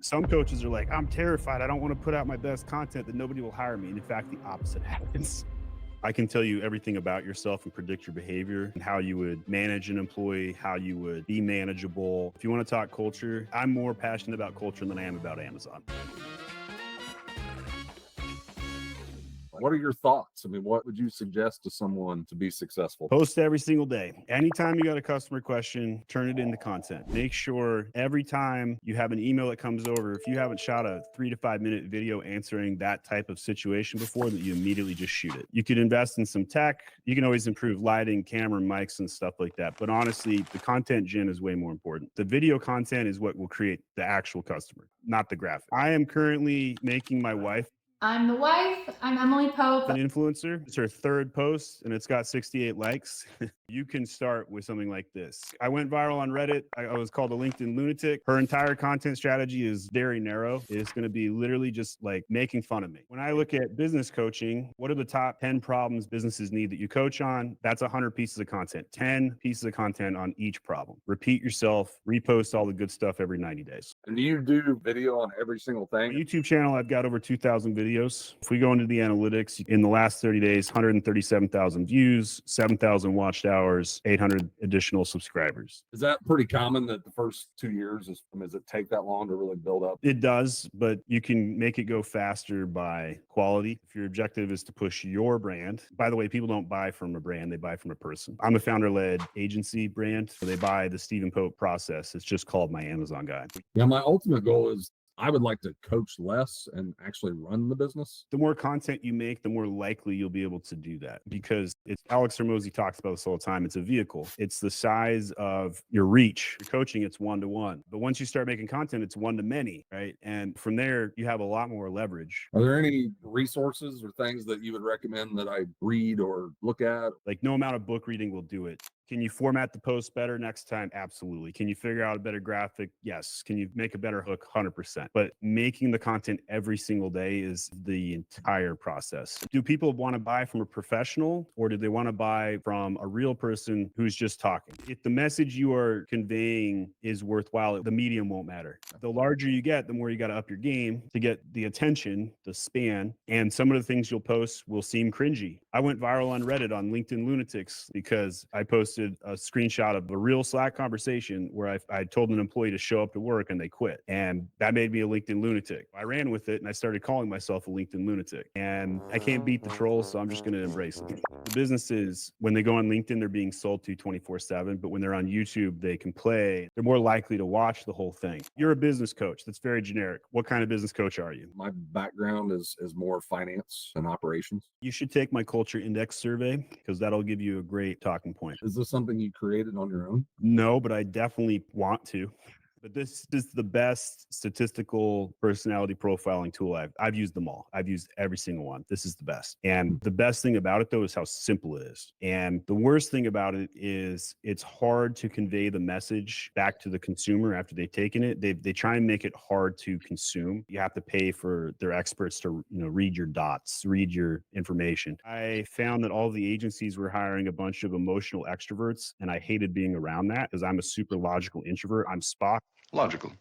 Some coaches are like, I'm terrified. I don't want to put out my best content that nobody will hire me. And in fact, the opposite happens. I can tell you everything about yourself and predict your behavior and how you would manage an employee, how you would be manageable. If you want to talk culture, I'm more passionate about culture than I am about Amazon. What are your thoughts? I mean, what would you suggest to someone to be successful? Post every single day. Anytime you got a customer question, turn it into content. Make sure every time you have an email that comes over, if you haven't shot a 3 to 5 minute video answering that type of situation before, that you immediately just shoot it. You could invest in some tech. You can always improve lighting, camera, mics, and stuff like that. But honestly, the content gen is way more important. The video content is what will create the actual customer, not the graphic. I am currently making my wife I'm the wife. I'm Emily Pope. an influencer. It's her third post and it's got 68 likes. You can start with something like this. I went viral on Reddit. I was called a LinkedIn lunatic. Her entire content strategy is very narrow. It's going to be literally just like making fun of me. When I look at business coaching, what are the top 10 problems businesses need that you coach on? That's 100 pieces of content, 10 pieces of content on each problem. Repeat yourself, repost all the good stuff every 90 days. And do you do video on every single My thing? YouTube channel, I've got over 2,000 videos. If we go into the analytics, in the last 30 days, 137,000 views, 7,000 watched hours, 800 additional subscribers. Is that pretty common that the first 2 years does it take that long to really build up? It does, but you can make it go faster by quality. If your objective is to push your brand, by the way, people don't buy from a brand, they buy from a person. I'm a founder-led agency brand. So they buy the Stephen Pope process. It's just called My Amazon Guy. Yeah, my ultimate goal is I would like to coach less and actually run the business. The more content you make, the more likely you'll be able to do that, because it's Alex Hormozy talks about this all the time. It's a vehicle. It's the size of your reach. Your coaching, it's one-to-one. But once you start making content, it's one-to-many, right? And from there, you have a lot more leverage. Are there any resources or things that you would recommend that I read or look at? Like, no amount of book reading will do it. Can you format the post better next time? Absolutely. Can you figure out a better graphic? Yes. Can you make a better hook? 100%. But making the content every single day is the entire process. Do people want to buy from a professional, or do they want to buy from a real person who's just talking? If the message you are conveying is worthwhile, the medium won't matter. The larger you get, the more you got to up your game to get the attention, the span, and some of the things you'll post will seem cringy. I went viral on Reddit on LinkedIn Lunatics because I posted a screenshot of a real Slack conversation where I told an employee to show up to work and they quit. And that made me a LinkedIn lunatic. I ran with it and I started calling myself a LinkedIn lunatic. And I can't beat the trolls, so I'm just going to embrace it. The businesses, when they go on LinkedIn, they're being sold to 24/7. But when they're on YouTube, they can play. They're more likely to watch the whole thing. You're a business coach. That's very generic. What kind of business coach are you? My background is more finance and operations. You should take my culture index survey, because that'll give you a great talking point. Is this something you created on your own? No, but I definitely want to. But this is the best statistical personality profiling tool I've used them all. I've used every single one. This is the best. And the best thing about it, though, is how simple it is. And the worst thing about it is it's hard to convey the message back to the consumer after they've taken it. They try and make it hard to consume. You have to pay for their experts to read your dots, read your information. I found that all the agencies were hiring a bunch of emotional extroverts, and I hated being around that because I'm a super logical introvert. I'm Spock. Logical.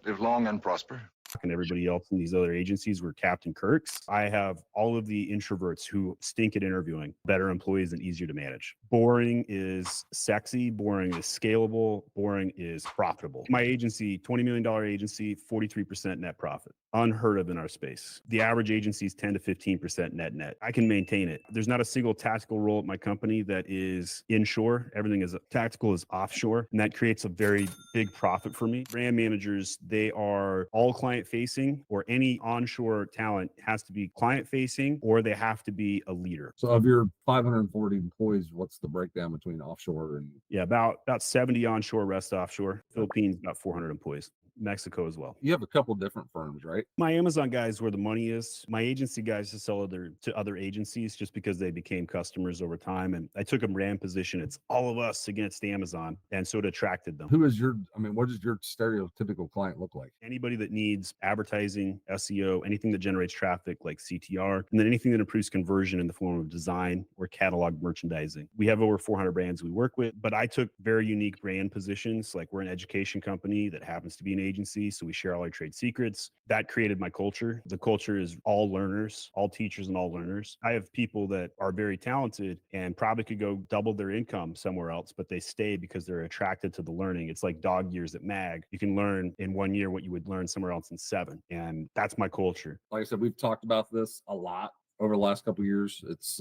Live long and prosper. And everybody else in these other agencies were Captain Kirks. I have all of the introverts who stink at interviewing, better employees and easier to manage. Boring is sexy. Boring is scalable. Boring is profitable. My agency, $20 million agency, 43% net profit. Unheard of in our space. The average agency is 10 to 15% net. I can maintain it. There's not a single tactical role at my company that is inshore. Everything is tactical is offshore. And that creates a very big profit for me. Brand managers, they are all client facing, or any onshore talent has to be client facing, or they have to be a leader. So of your 540 employees, what's the breakdown between offshore and? Yeah, about 70 onshore, rest offshore. Philippines, about 400 employees. Mexico as well. You have a couple different firms, right? My Amazon guys, where the money is. My agency guys to sell to other agencies just because they became customers over time. And I took a brand position. It's all of us against Amazon. And so it attracted them. What does your stereotypical client look like? Anybody that needs advertising, SEO, anything that generates traffic like CTR, and then anything that improves conversion in the form of design or catalog merchandising. We have over 400 brands we work with, but I took very unique brand positions. Like, we're an education company that happens to be an agency, so we share all our trade secrets. That created my culture. The culture is all learners, all teachers, and all learners. I have people that are very talented and probably could go double their income somewhere else, but they stay because they're attracted to the learning. It's like dog years at MAG. You can learn in 1 year what you would learn somewhere else in 7. And that's my culture. Like I said, we've talked about this a lot over the last couple of years. It's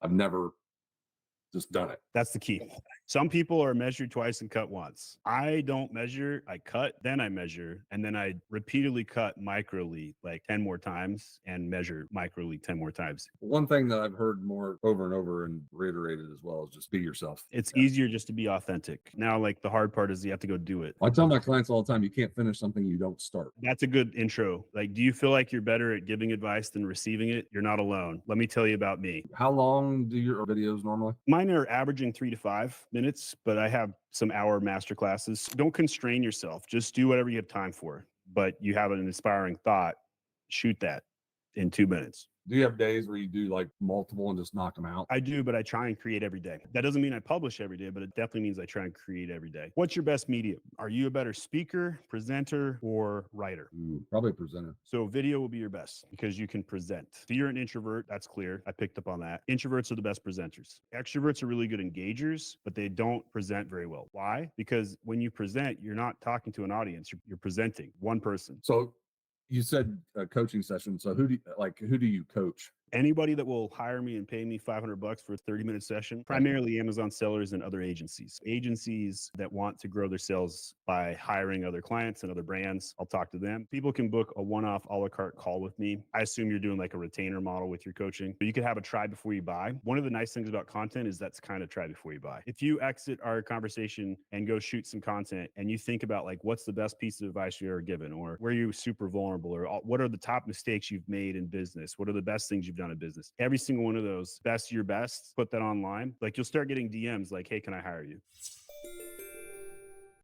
I've never just done it. That's the key. Some people are measured twice and cut once. I don't measure, I cut, then I measure, and then I repeatedly cut microly like 10 more times and measure microly 10 more times. One thing that I've heard more over and over and reiterated as well is just be yourself. It's easier just to be authentic. Now, like the hard part is you have to go do it. I tell my clients all the time, you can't finish something you don't start. That's a good intro. Like, do you feel like you're better at giving advice than receiving it? You're not alone. Let me tell you about me. How long do your videos normally? Mine are averaging 3 to 5 minutes, but I have some hour master classes. Don't constrain yourself. Just do whatever you have time for. But you have an inspiring thought, shoot that in 2 minutes. Do you have days where you do like multiple and just knock them out? I do, but I try and create every day. That doesn't mean I publish every day, but it definitely means I try and create every day. What's your best medium? Are you a better speaker, presenter, or writer? Ooh, probably a presenter. So video will be your best because you can present. So you're an introvert. That's clear. I picked up on that. Introverts are the best presenters. Extroverts are really good engagers, but they don't present very well. Why? Because when you present, you're not talking to an audience. You're presenting one person. So you said a coaching session. So who do you coach? Anybody that will hire me and pay me $500 for a 30-minute session, primarily Amazon sellers and other agencies. Agencies that want to grow their sales by hiring other clients and other brands, I'll talk to them. People can book a one-off a la carte call with me. I assume you're doing like a retainer model with your coaching. But you could have a try before you buy. One of the nice things about content is that's kind of try before you buy. If you exit our conversation and go shoot some content and you think about like what's the best piece of advice you've ever given, or where you're super vulnerable, or what are the top mistakes you've made in business, what are the best things you've done in business, every single one of those, best your best, put that online. Like you'll start getting DMs like, hey, can I hire you?